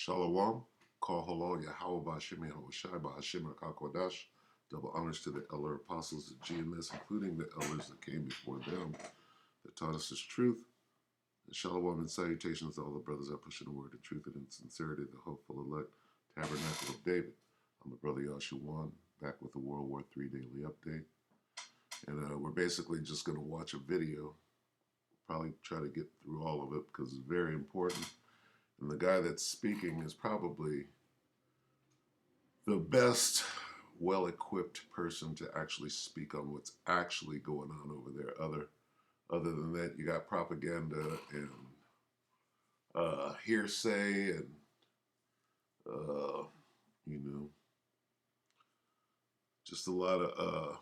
Shalom, Kol Halal, Yahweh Ba'Shem Yahushai Ba'Hashem HaKakodash. Double honors to the elder apostles of GMS, including the elders that came before them, that taught us this truth. And shalom and salutations to all the brothers that push in the word of truth and in sincerity, the hopeful elect tabernacle of David. I'm the brother Yashuan, back with the WW3 Daily update. And we're basically just going to watch a video, probably try to get through all of it because it's very important. And the guy that's speaking is probably the best, well-equipped person to actually speak on what's actually going on over there. Other than that, you got propaganda and hearsay and, just a lot of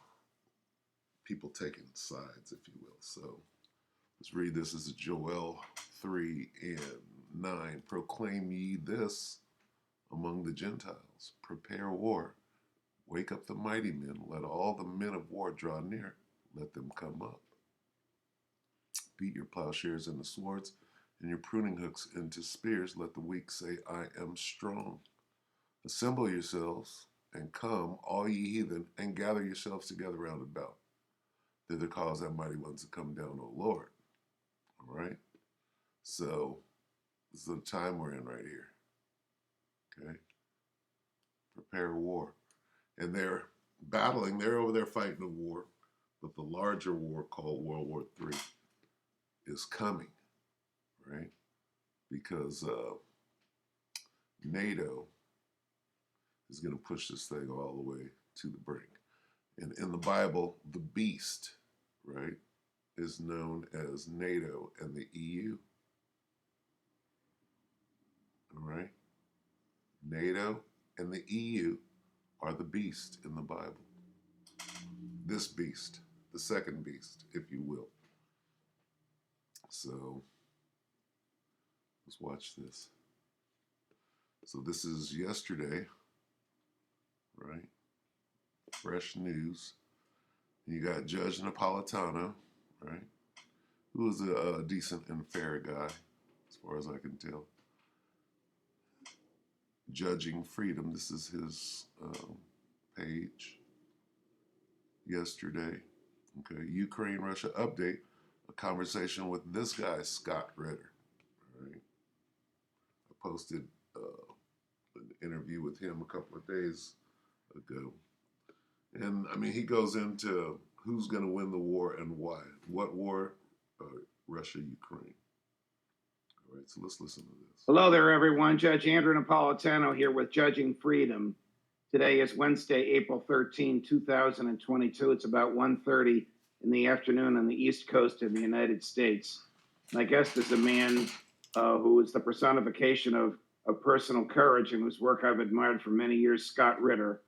people taking sides, if you will. So let's read this. This is Joel 3:9. Proclaim ye this among the Gentiles. Prepare war. Wake up the mighty men. Let all the men of war draw near. Let them come up. Beat your plowshares into swords and your pruning hooks into spears. Let the weak say, I am strong. Assemble yourselves and come, all ye heathen, and gather yourselves together round about. Thither cause that mighty ones to come down, O Lord. All right? So this is the time we're in right here. Okay? Prepare war. And they're battling. They're over there fighting a war. But the larger war called World War III is coming. Right? Because NATO is going to push this thing all the way to the brink. And in the Bible, the beast, right, is known as NATO and the EU. All right? NATO and the EU are the beast in the Bible. This beast, the second beast, if you will. So let's watch this. So this is yesterday, right? Fresh news. You got Judge Napolitano, right? Who is a decent and fair guy, as far as I can tell. Judging Freedom. This is his page yesterday. Okay, Ukraine-Russia update. A conversation with this guy, Scott Ritter. All right. I posted an interview with him a couple of days ago. And, I mean, he goes into who's going to win the war and why. What war? Russia, Ukraine. All right, so let's listen to this. Hello there, everyone. Judge Andrew Napolitano here with Judging Freedom. Today is Wednesday, April 13, 2022. It's about 1:30 in the afternoon on the East Coast of the United States. My guest is a man who is the personification of personal courage and whose work I've admired for many years, Scott Ritter.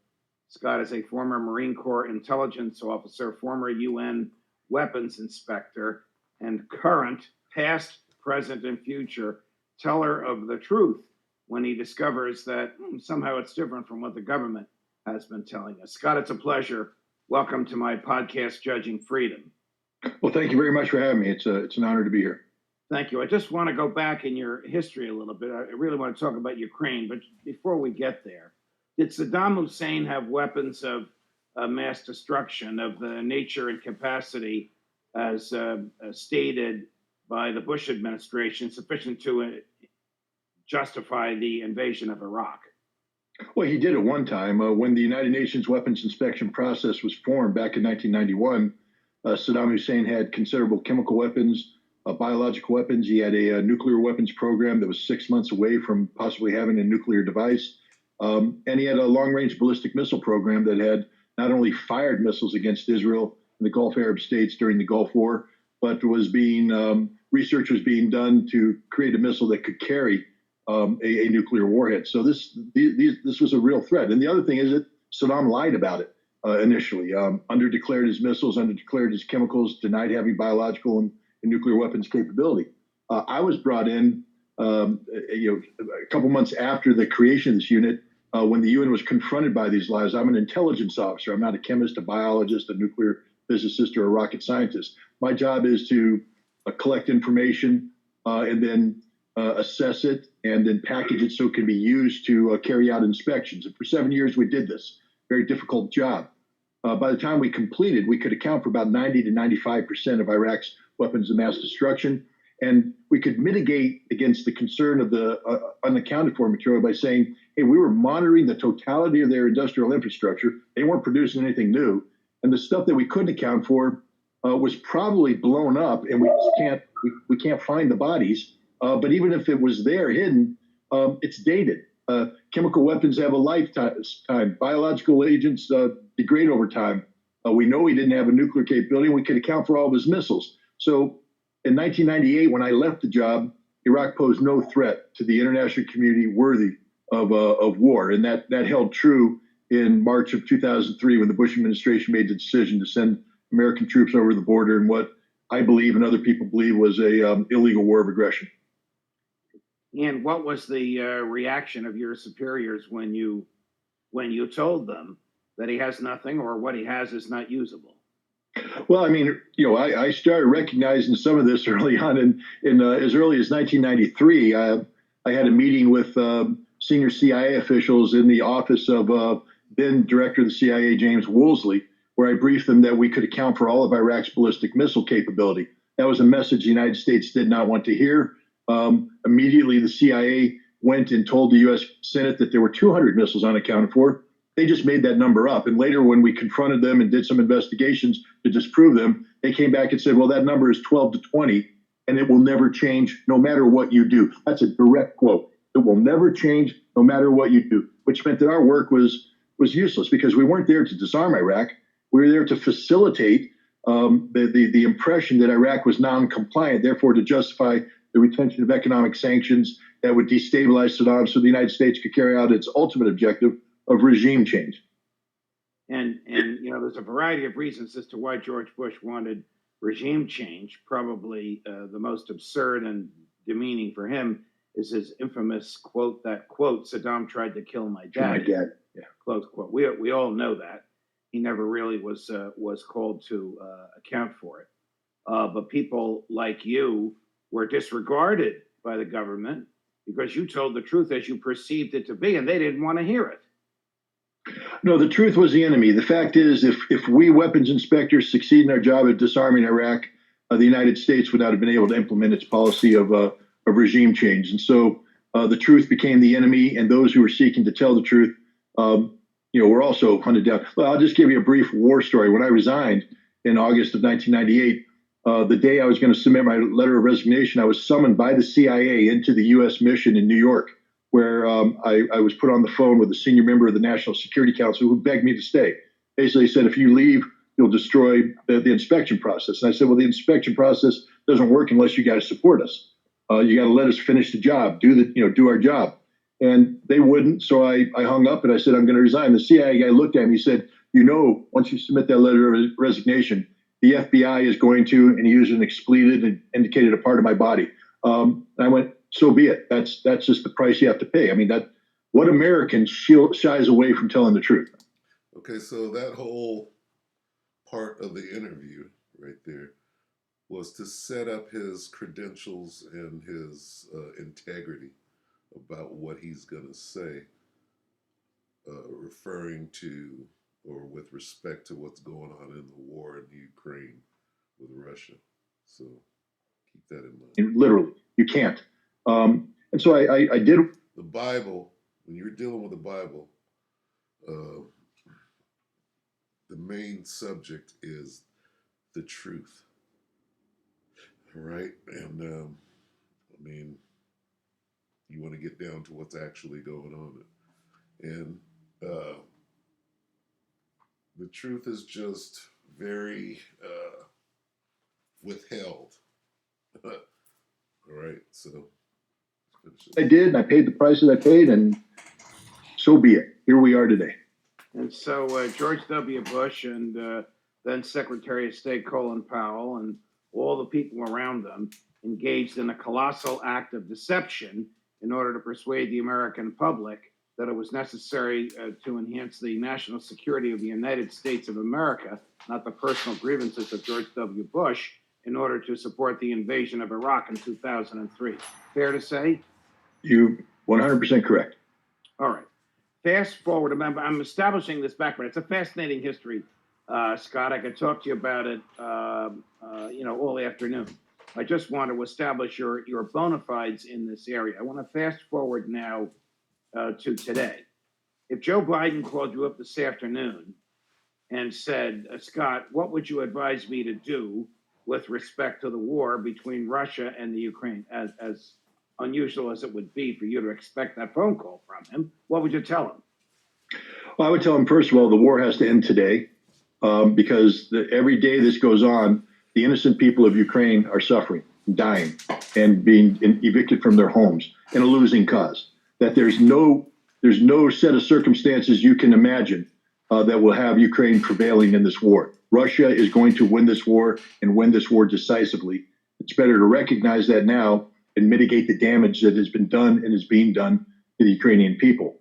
Scott is a former Marine Corps intelligence officer, former UN weapons inspector, and current, past, present, and future teller of the truth when he discovers that somehow it's different from what the government has been telling us. Scott, it's a pleasure. Welcome to my podcast, Judging Freedom. Well, thank you very much for having me. It's an honor to be here. Thank you. I just want to go back in your history a little bit. I really want to talk about Ukraine, but before we get there, did Saddam Hussein have weapons of mass destruction of the nature and capacity as stated by the Bush administration sufficient to justify the invasion of Iraq? Well, he did at one time. When the United Nations weapons inspection process was formed back in 1991, Saddam Hussein had considerable chemical weapons, biological weapons. He had a nuclear weapons program that was 6 months away from possibly having a nuclear device. And he had a long-range ballistic missile program that had not only fired missiles against Israel and the Gulf Arab states during the Gulf War, but was being research was being done to create a missile that could carry a nuclear warhead. So this was a real threat. And the other thing is that Saddam lied about it initially, underdeclared his missiles, underdeclared his chemicals, denied having biological and nuclear weapons capability. I was brought in, a couple months after the creation of this unit, when the UN was confronted by these lies. I'm an intelligence officer. I'm not a chemist, a biologist, a nuclear physicist, or a rocket scientist. My job is to collect information and then assess it, and then package it so it can be used to carry out inspections. And for 7 years, we did this very difficult job. By the time we completed, we could account for about 90 to 95% of Iraq's weapons of mass destruction. And we could mitigate against the concern of the unaccounted for material by saying, hey, we were monitoring the totality of their industrial infrastructure. They weren't producing anything new. And the stuff that we couldn't account for was probably blown up, and we can't find the bodies. But even if it was there hidden, it's dated. Chemical weapons have a lifetime. Biological agents degrade over time. We know he didn't have a nuclear capability, and we could account for all of his missiles. So in 1998, when I left the job, Iraq posed no threat to the international community worthy of war. And that held true in March of 2003 when the Bush administration made the decision to send American troops over the border in what I believe and other people believe was a illegal war of aggression. And what was the reaction of your superiors when you told them that he has nothing, or what he has is not usable? Well, I mean, I started recognizing some of this early on in as early as 1993. I had a meeting with senior CIA officials in the office of then director of the CIA, James Woolsey, where I briefed them that we could account for all of Iraq's ballistic missile capability. That was a message the United States did not want to hear. Immediately, the CIA went and told the U.S. Senate that there were 200 missiles unaccounted for. They just made that number up. And later, when we confronted them and did some investigations to disprove them, they came back and said, well, that number is 12 to 20, and it will never change no matter what you do. That's a direct quote. It will never change no matter what you do, which meant that our work was useless because we weren't there to disarm Iraq. We were there to facilitate the impression that Iraq was non-compliant, therefore to justify the retention of economic sanctions that would destabilize Saddam so the United States could carry out its ultimate objective of regime change. And there's a variety of reasons as to why George Bush wanted regime change. Probably the most absurd and demeaning for him is his infamous quote, Saddam tried to kill my dad. My dad. Yeah. Close quote. We all know that. He never really was called to account for it. But people like you were disregarded by the government because you told the truth as you perceived it to be, and they didn't want to hear it. No, the truth was the enemy. The fact is, if we weapons inspectors succeed in our job at disarming Iraq, the United States would not have been able to implement its policy of regime change. And so the truth became the enemy, and those who were seeking to tell the truth, were also hunted down. Well, I'll just give you a brief war story. When I resigned in August of 1998, the day I was going to submit my letter of resignation, I was summoned by the CIA into the U.S. mission in New York, where I was put on the phone with a senior member of the National Security Council who begged me to stay. Basically said, if you leave, you'll destroy the inspection process. And I said, well, the inspection process doesn't work unless you guys support us. You got to let us finish the job, do our job. And they wouldn't. So I hung up and I said, I'm going to resign. The CIA guy looked at me, he said, once you submit that letter of resignation, the FBI is going to, and he used an expletive and indicated a part of my body. And I went, so be it. That's just the price you have to pay. I mean, what American shies away from telling the truth? Okay, so that whole part of the interview right there was to set up his credentials and his integrity about what he's going to say, referring to or with respect to what's going on in the war in Ukraine with Russia. So keep that in mind. And literally, you can't. And so I did. The Bible, when you're dealing with the Bible, the main subject is the truth. All right? And, you want to get down to what's actually going on. And the truth is just very withheld. All right, so I did, and I paid the prices I paid, and so be it. Here we are today. And so George W. Bush and then Secretary of State Colin Powell and all the people around them engaged in a colossal act of deception in order to persuade the American public that it was necessary to enhance the national security of the United States of America, not the personal grievances of George W. Bush. in order to support the invasion of Iraq in 2003. Fair to say? You 100% correct. All right. Fast forward. Remember, I'm establishing this background. It's a fascinating history, Scott. I could talk to you about it, all afternoon. I just want to establish your bona fides in this area. I want to fast forward now to today. If Joe Biden called you up this afternoon and said, Scott, what would you advise me to do with respect to the war between Russia and the Ukraine, as unusual as it would be for you to expect that phone call from him, what would you tell him? Well, I would tell him, first of all, the war has to end today, because every day this goes on, the innocent people of Ukraine are suffering, dying, and being evicted from their homes in a losing cause. That there's no set of circumstances you can imagine that will have Ukraine prevailing in this war. Russia is going to win this war and win this war decisively. It's better to recognize that now and mitigate the damage that has been done and is being done to the Ukrainian people.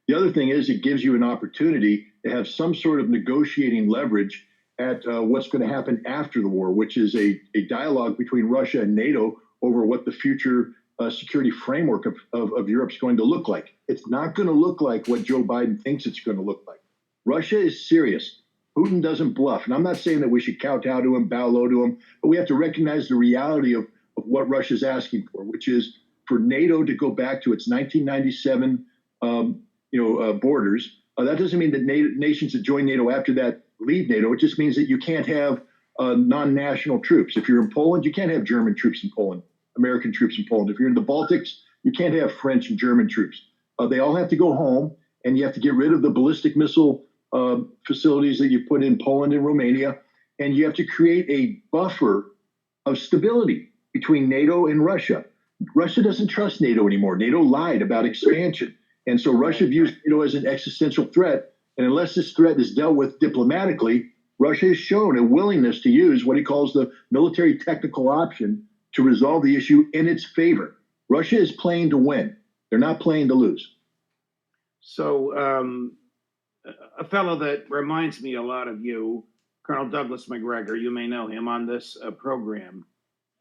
The other thing is it gives you an opportunity to have some sort of negotiating leverage at what's going to happen after the war, which is a dialogue between Russia and NATO over what the future security framework of Europe is going to look like. It's not going to look like what Joe Biden thinks it's going to look like. Russia is serious. Putin doesn't bluff. And I'm not saying that we should kowtow to him, bow low to him, but we have to recognize the reality of what Russia's asking for, which is for NATO to go back to its 1997 borders. That doesn't mean that nations that join NATO after that leave NATO. It just means that you can't have non-national troops. If you're in Poland, you can't have German troops in Poland, American troops in Poland. If you're in the Baltics, you can't have French and German troops. They all have to go home, and you have to get rid of the ballistic missile facilities that you put in Poland and Romania, and you have to create a buffer of stability between NATO and Russia. Russia doesn't trust NATO anymore. NATO lied about expansion. And so Russia views NATO as an existential threat. And unless this threat is dealt with diplomatically, Russia has shown a willingness to use what he calls the military technical option to resolve the issue in its favor. Russia is playing to win. They're not playing to lose. So a fellow that reminds me a lot of you, Colonel Douglas McGregor, you may know him on this program,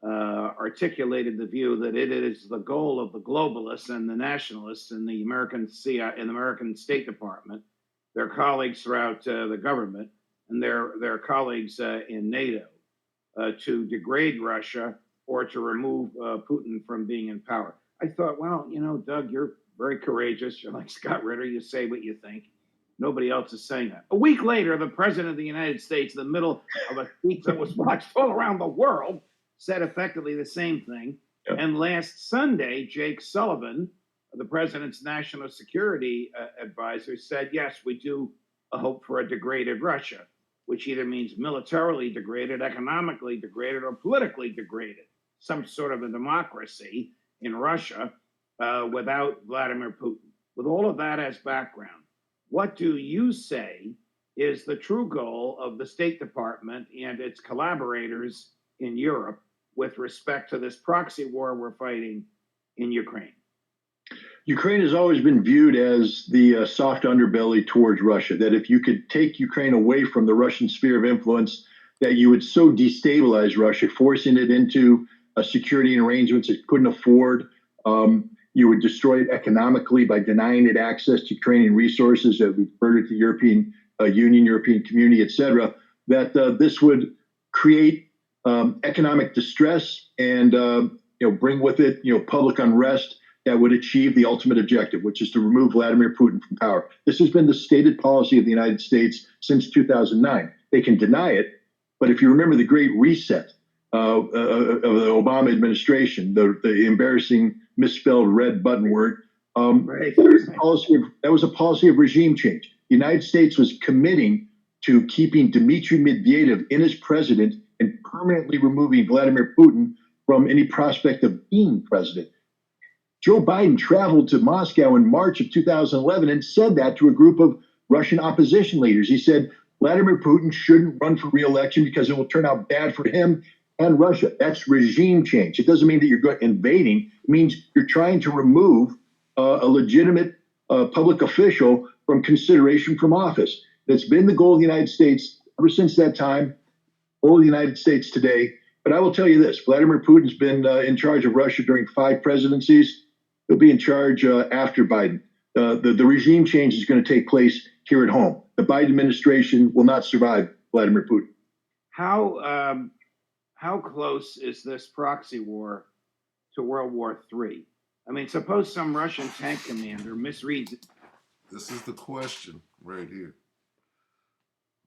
articulated the view that it is the goal of the globalists and the nationalists in the American CIA, in the American State Department, their colleagues throughout the government, and their colleagues in NATO, to degrade Russia or to remove Putin from being in power. I thought, well, Doug, you're very courageous. You're like Scott Ritter. You say what you think. Nobody else is saying that. A week later, the president of the United States, in the middle of a speech that was watched all around the world, said effectively the same thing. Yep. And last Sunday, Jake Sullivan, the president's national security advisor, said, yes, we do hope for a degraded Russia, which either means militarily degraded, economically degraded, or politically degraded, some sort of a democracy in Russia without Vladimir Putin. With all of that as background, what do you say is the true goal of the State Department and its collaborators in Europe with respect to this proxy war we're fighting in Ukraine? Ukraine has always been viewed as the soft underbelly towards Russia, that if you could take Ukraine away from the Russian sphere of influence, that you would so destabilize Russia, forcing it into security arrangements it couldn't afford. You would destroy it economically by denying it access to Ukrainian resources that would further the European Union, European community, et cetera, that this would create economic distress and bring with it public unrest that would achieve the ultimate objective, which is to remove Vladimir Putin from power. This has been the stated policy of the United States since 2009. They can deny it, but if you remember the Great Reset of the Obama administration, the embarrassing misspelled red button word, right. that was a policy of regime change. The United States was committing to keeping Dmitry Medvedev in as president and permanently removing Vladimir Putin from any prospect of being president. Joe Biden traveled to Moscow in March of 2011 and said that to a group of Russian opposition leaders. He said Vladimir Putin shouldn't run for re-election because it will turn out bad for him and Russia. That's regime change. It doesn't mean that you're invading. It means you're trying to remove a legitimate public official from consideration from office. That's been the goal of the United States ever since that time. The goal of the United States today But I will tell you this: Vladimir Putin's been in charge of Russia during 5 presidencies. He'll be in charge after Biden. The regime change is going to take place here at home. The Biden administration will not survive Vladimir Putin. How close is this proxy war to World War III? I mean, suppose some Russian tank commander misreads it. This is the question right here.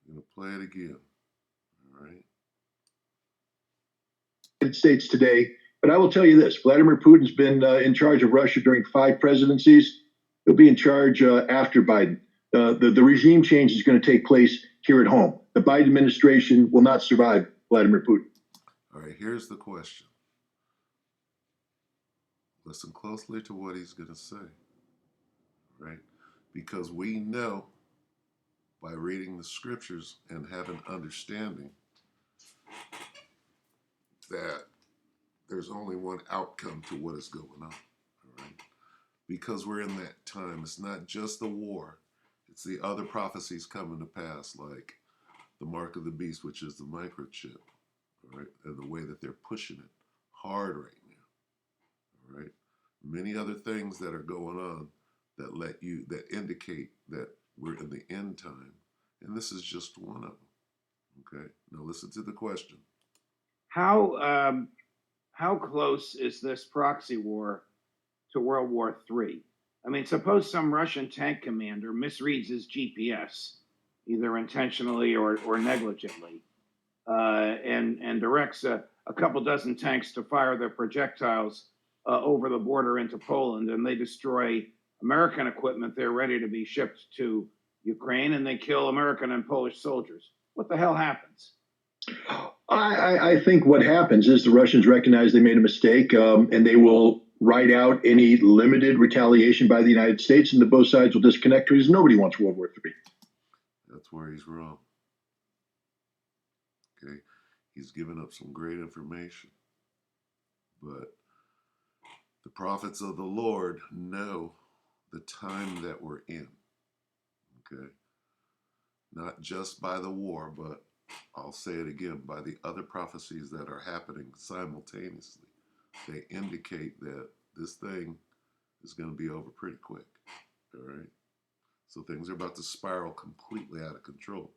I'm going to play it again. All right. United States today. But I will tell you this: Vladimir Putin's been in charge of Russia during 5 presidencies. He'll be in charge after Biden. The regime change is going to take place here at home. The Biden administration will not survive Vladimir Putin. All right, here's the question. Listen closely to what he's going to say, right? Because we know by reading the scriptures and having understanding that there's only one outcome to what is going on, all right? Because we're in that time. It's not just the war. It's the other prophecies coming to pass, like the mark of the beast, which is the microchip, all right? And the way that they're pushing it hard right now, all right? Many other things that are going on that indicate that we're in the end time. And this is just one of them, okay? Now listen to the question. How close is this proxy war to World War III? I mean, suppose some Russian tank commander misreads his GPS, either intentionally or negligently, and directs a couple dozen tanks to fire their projectiles over the border into Poland, and they destroy American equipment there ready to be shipped to Ukraine, and they kill American and Polish soldiers. What the hell happens? I think what happens is the Russians recognize they made a mistake, and they will ride out any limited retaliation by the United States, and both sides will disconnect because nobody wants World War III. That's where he's wrong. Okay, he's given up some great information, but the prophets of the Lord know the time that we're in. Okay, not just by the war, but I'll say it again, by the other prophecies that are happening simultaneously. They indicate that this thing is going to be over pretty quick. All right. So things are about to spiral completely out of control.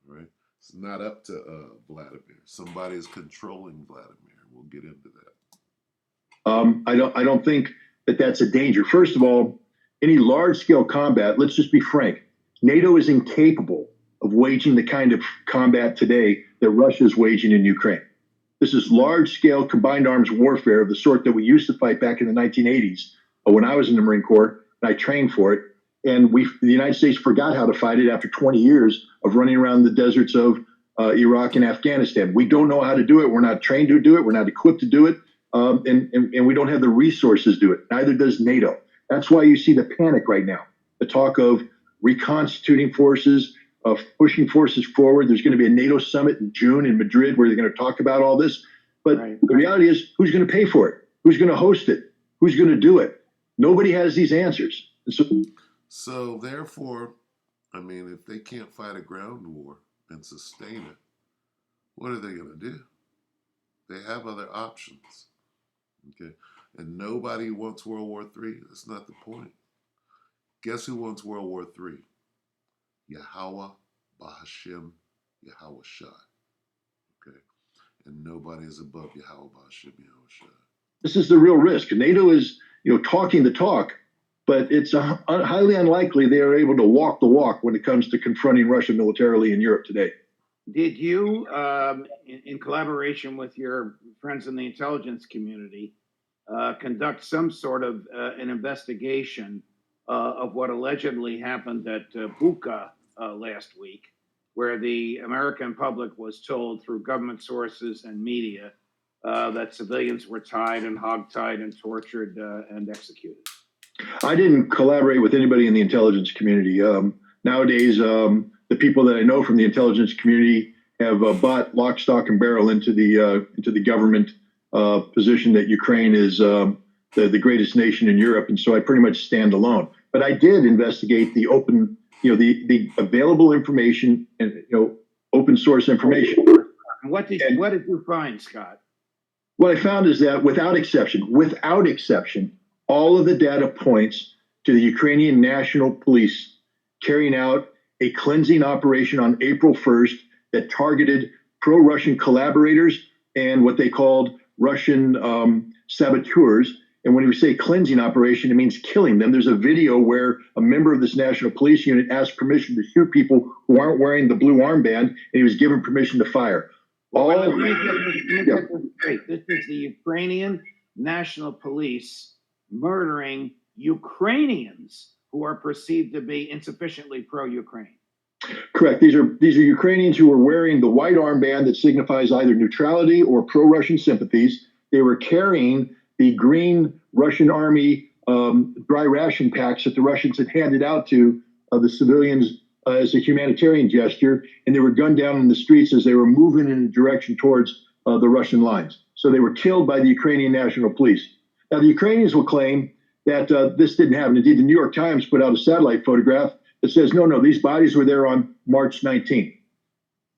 All right. It's not up to Vladimir. Somebody is controlling Vladimir. We'll get into that. I don't think that that's a danger. First of all, any large-scale combat, let's just be frank, NATO is incapable of waging the kind of combat today that Russia is waging in Ukraine. This is large-scale combined arms warfare of the sort that we used to fight back in the 1980s when I was in the Marine Corps, and I trained for it. And the United States forgot how to fight it after 20 years of running around the deserts of Iraq and Afghanistan. We don't know how to do it. We're not trained to do it. We're not equipped to do it. And we don't have the resources to do it. Neither does NATO. That's why you see the panic right now, the talk of reconstituting forces, of pushing forces forward. There's going to be a NATO summit in June in Madrid where they're going to talk about all this. But the reality is, who's going to pay for it? Who's going to host it? Who's going to do it? Nobody has these answers. So therefore, I mean, if they can't fight a ground war and sustain it, what are they going to do? They have other options. Okay. And nobody wants World War III. That's not the point. Guess who wants World War III? Yahweh, Bahashem, Yahweh Shai. Okay. And nobody is above Yahweh, Bahashem, Yahweh Shai. This is the real risk. NATO is, talking the talk, but it's highly unlikely they are able to walk the walk when it comes to confronting Russia militarily in Europe today. Did you, in collaboration with your friends in the intelligence community, conduct some sort of an investigation of what allegedly happened at Bucha last week, where the American public was told through government sources and media that civilians were tied and hogtied and tortured and executed? I didn't collaborate with anybody in the intelligence community. Nowadays, the people that I know from the intelligence community have bought lock, stock, and barrel into the government position that Ukraine is the greatest nation in Europe, and so I pretty much stand alone. But I did investigate the open, the available information and open source information And what did you find, Scott? What I found is that without exception, all of the data points to the Ukrainian National Police carrying out a cleansing operation on April 1st that targeted pro-Russian collaborators and what they called Russian saboteurs. And when we say cleansing operation, it means killing them. There's a video where a member of this national police unit asked permission to shoot people who aren't wearing the blue armband, and he was given permission to fire. Let me get this straight. This is the Ukrainian National Police murdering Ukrainians who are perceived to be insufficiently pro-Ukraine. Correct. These are Ukrainians who were wearing the white armband that signifies either neutrality or pro-Russian sympathies. They were carrying the green Russian army dry ration packs that the Russians had handed out to the civilians as a humanitarian gesture, and they were gunned down in the streets as they were moving in a direction towards the Russian lines. So they were killed by the Ukrainian National Police. Now, the Ukrainians will claim that this didn't happen. Indeed, the New York Times put out a satellite photograph that says, no, these bodies were there on March 19th.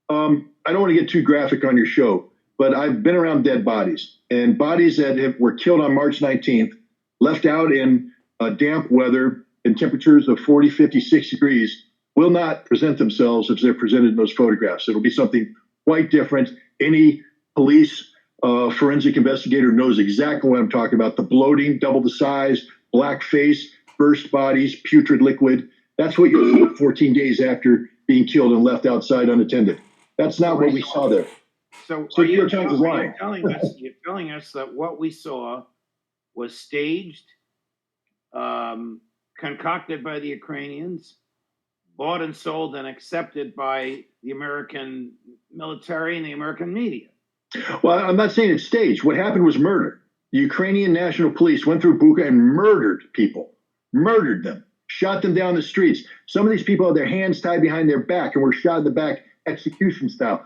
I don't want to get too graphic on your show, but I've been around dead bodies, and bodies that were killed on March 19th, left out in damp weather and temperatures of 40, 50, 60 degrees, will not present themselves as they're presented in those photographs. It'll be something quite different. Any police forensic investigator knows exactly what I'm talking about. The bloating, double the size, black face, burst bodies, putrid liquid. That's what you'll see 14 days after being killed and left outside unattended. That's not what we saw there. So New York Times is lying. You're telling us that what we saw was staged, concocted by the Ukrainians, bought and sold and accepted by the American military and the American media. Well, I'm not saying it's staged. What happened was murder. The Ukrainian National Police went through Bucha and murdered people, murdered them, shot them down the streets. Some of these people had their hands tied behind their back and were shot in the back execution style.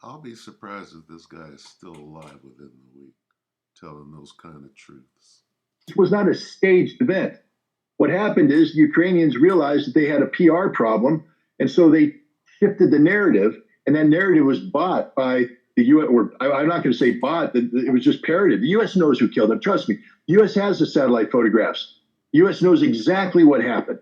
I'll be surprised if this guy is still alive within the week, telling those kind of truths. This was not a staged event. What happened is Ukrainians realized that they had a PR problem, and so they shifted the narrative, and that narrative was bought by the U.S., or I'm not going to say bought, it was just parroted. The U.S. knows who killed them. Trust me, the U.S. has the satellite photographs. The U.S. knows exactly what happened,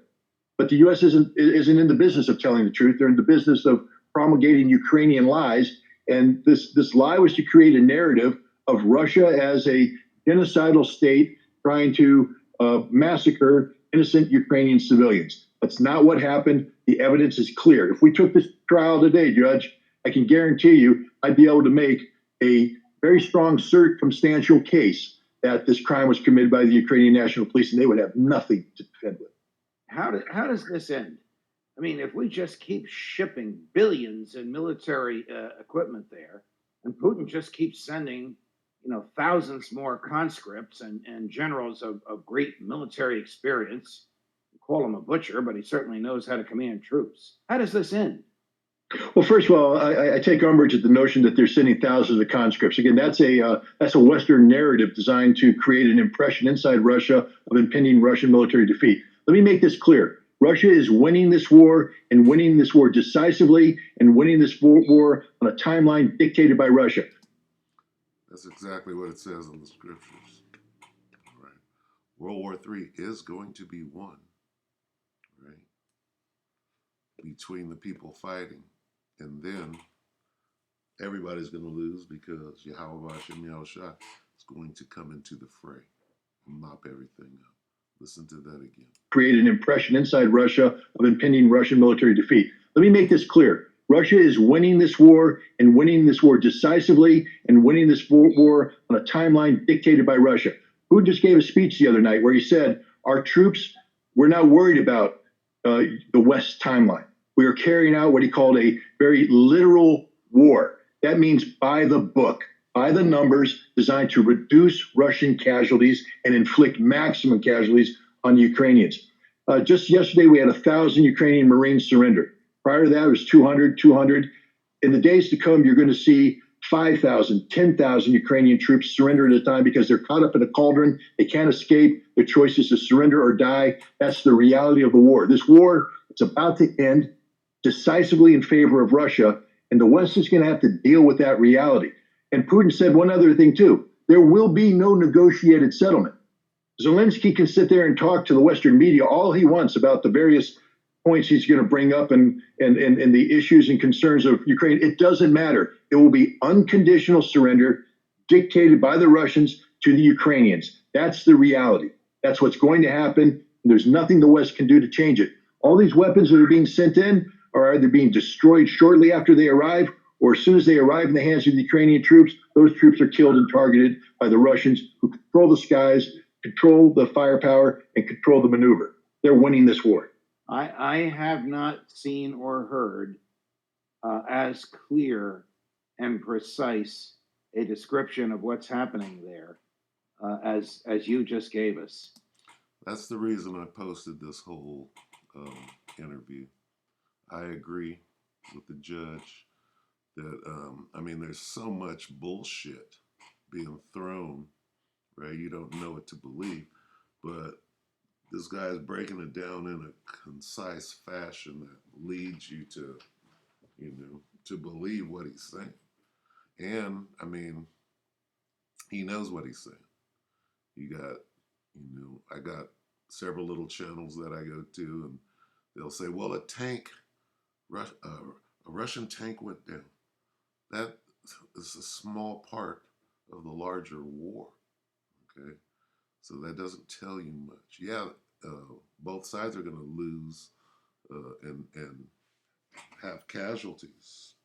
but the U.S. isn't in the business of telling the truth. They're in the business of promulgating Ukrainian lies, and this lie was to create a narrative of Russia as a genocidal state trying to massacre innocent Ukrainian civilians. That's not what happened. The evidence is clear. If we took this trial today, Judge, I can guarantee you I'd be able to make a very strong circumstantial case that this crime was committed by the Ukrainian National Police, and they would have nothing to defend with. How does this end? I mean, if we just keep shipping billions in military equipment there, and Putin just keeps sending thousands more conscripts and generals of great military experience. You call him a butcher, but he certainly knows how to command troops. How does this end? Well, first of all, I take umbrage at the notion that they're sending thousands of conscripts. Again, that's a Western narrative designed to create an impression inside Russia of impending Russian military defeat. Let me make this clear. Russia is winning this war, and winning this war decisively, and winning this war on a timeline dictated by Russia. That's exactly what it says in the scriptures. Right. World War III is going to be won, right? Between the people fighting. And then everybody's going to lose because Yahweh Hashem Yahushua is going to come into the fray and mop everything up. Listen to that again. Create an impression inside Russia of impending Russian military defeat. Let me make this clear. Russia is winning this war, and winning this war decisively, and winning this war on a timeline dictated by Russia. Putin just gave a speech the other night where he said, our troops, we're not worried about the West timeline. We are carrying out what he called a very literal war. That means by the book, by the numbers, designed to reduce Russian casualties and inflict maximum casualties on the Ukrainians. Just yesterday, we had 1,000 Ukrainian Marines surrender. Prior to that, it was 200. In the days to come, you're going to see 5,000, 10,000 Ukrainian troops surrender at a time because they're caught up in a cauldron. They can't escape. Their choice is to surrender or die. That's the reality of the war. This war is about to end decisively in favor of Russia, And the West is going to have to deal with that reality. And Putin said one other thing, too. There will be no negotiated settlement. Zelensky can sit there and talk to the Western media all he wants about the various points he's going to bring up and the issues and concerns of Ukraine. It doesn't matter. It will be unconditional surrender dictated by the Russians to the Ukrainians. That's the reality. That's what's going to happen. And there's nothing the West can do to change it. All these weapons that are being sent in are either being destroyed shortly after they arrive, or as soon as they arrive in the hands of the Ukrainian troops, those troops are killed and targeted by the Russians, who control the skies, control the firepower, and control the maneuver. They're winning this war. I have not seen or heard as clear and precise a description of what's happening there as you just gave us. That's the reason I posted this whole interview. I agree with the judge that, I mean, there's so much bullshit being thrown, right? You don't know what to believe, but this guy is breaking it down in a concise fashion that leads you to, to believe what he's saying. And, I mean, he knows what he's saying. You got, I got several little channels that I go to, and they'll say, well, a Russian tank went down. That is a small part of the larger war, okay? So that doesn't tell you much. Yeah, both sides are going to lose and have casualties.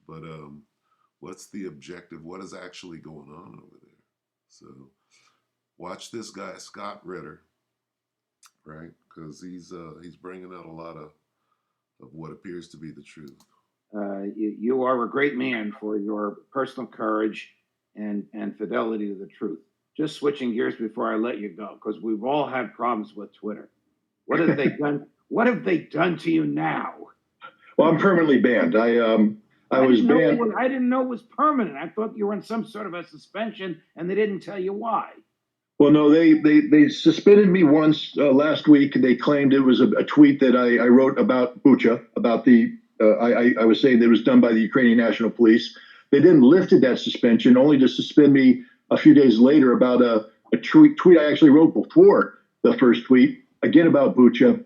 But what's the objective? What is actually going on over there? So watch this guy, Scott Ritter, right? Because he's bringing out a lot of what appears to be the truth. You are a great man for your personal courage and fidelity to the truth. Just switching gears before I let you go, because we've all had problems with Twitter. What have they done? What have they done to you now? Well, I'm permanently banned. I was banned. I didn't know it was permanent. I thought you were in some sort of a suspension, and they didn't tell you why. Well, no, they suspended me once last week. They claimed it was a tweet that I wrote about Bucha, about the I was saying that it was done by the Ukrainian National Police. They then lifted that suspension, only to suspend me a few days later about a tweet I actually wrote before the first tweet, again about Bucha.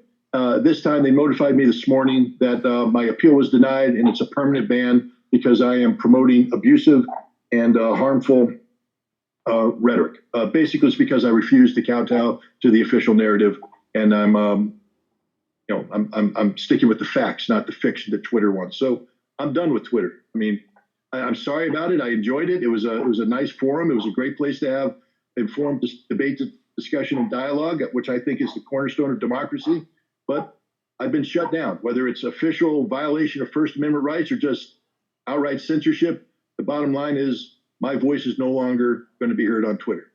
This time they notified me this morning that my appeal was denied, and it's a permanent ban because I am promoting abusive and harmful rhetoric. Basically, it's because I refuse to kowtow to the official narrative, and I'm sticking with the facts, not the fiction that Twitter wants. So I'm done with Twitter. I mean, I'm sorry about it. I enjoyed it. It was a nice forum. It was a great place to have informed debate, discussion, and dialogue, which I think is the cornerstone of democracy. But I've been shut down, whether it's official violation of First Amendment rights or just outright censorship. The bottom line is my voice is no longer going to be heard on Twitter.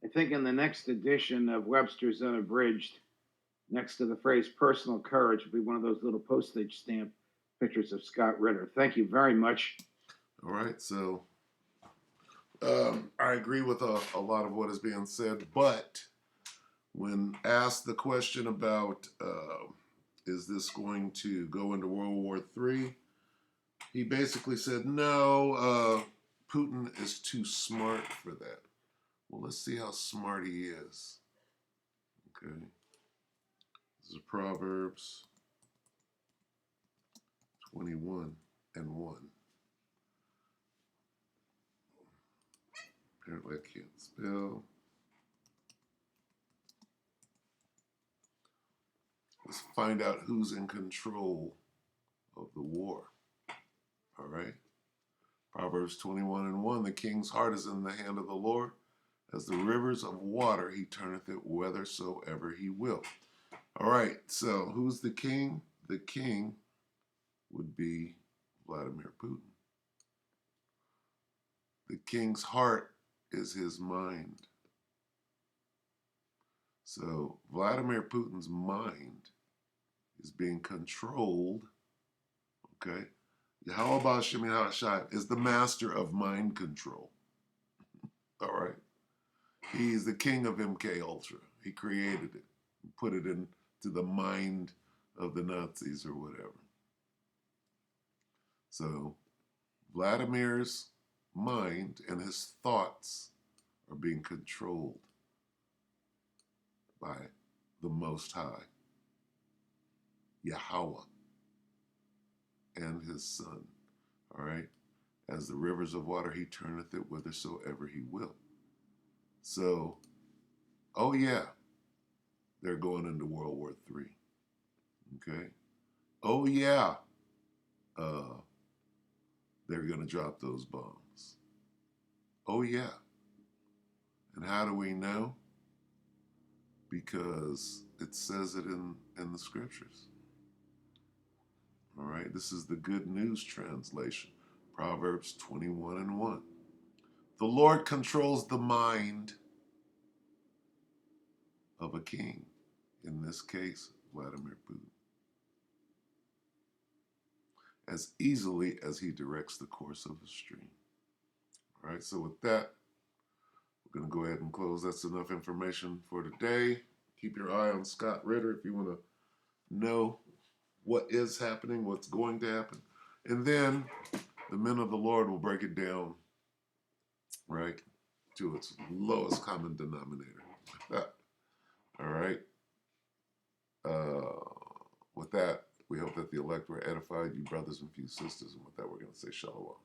I think in the next edition of Webster's Unabridged, next to the phrase personal courage will be one of those little postage stamp pictures of Scott Ritter. Thank you very much. All right, so I agree with a lot of what is being said, but when asked the question about is this going to go into World War III, he basically said, no, Putin is too smart for that. Well, let's see how smart he is. Okay. This is Proverbs 21:1. Apparently I can't spell. Let's find out who's in control of the war. All right. Proverbs 21:1. The king's heart is in the hand of the Lord. As the rivers of water, he turneth it whithersoever he will. All right. So who's the king? The king would be Vladimir Putin. The king's heart is his mind. So Vladimir Putin's mind is being controlled. Okay. How about Shimon HaShai is the master of mind control. All right. He's the king of MK Ultra. He created it, put it into the mind of the Nazis or whatever. So Vladimir's mind and his thoughts are being controlled by the Most High, Yahweh, and his Son. All right? As the rivers of water, he turneth it whithersoever he will. So, oh yeah, they're going into World War III. Okay? Oh yeah, they're going to drop those bombs. Oh yeah. And how do we know? Because it says it in the scriptures. All right, this is the Good News translation, Proverbs 21:1. The Lord controls the mind of a king, in this case, Vladimir Putin, as easily as he directs the course of a stream. All right, so with that, we're going to go ahead and close. That's enough information for today. Keep your eye on Scott Ritter if you want to know what is happening, what's going to happen. And then the men of the Lord will break it down, right, to its lowest common denominator. All right. With that, we hope that the elect were edified, you brothers and few sisters. And with that, we're going to say shalom.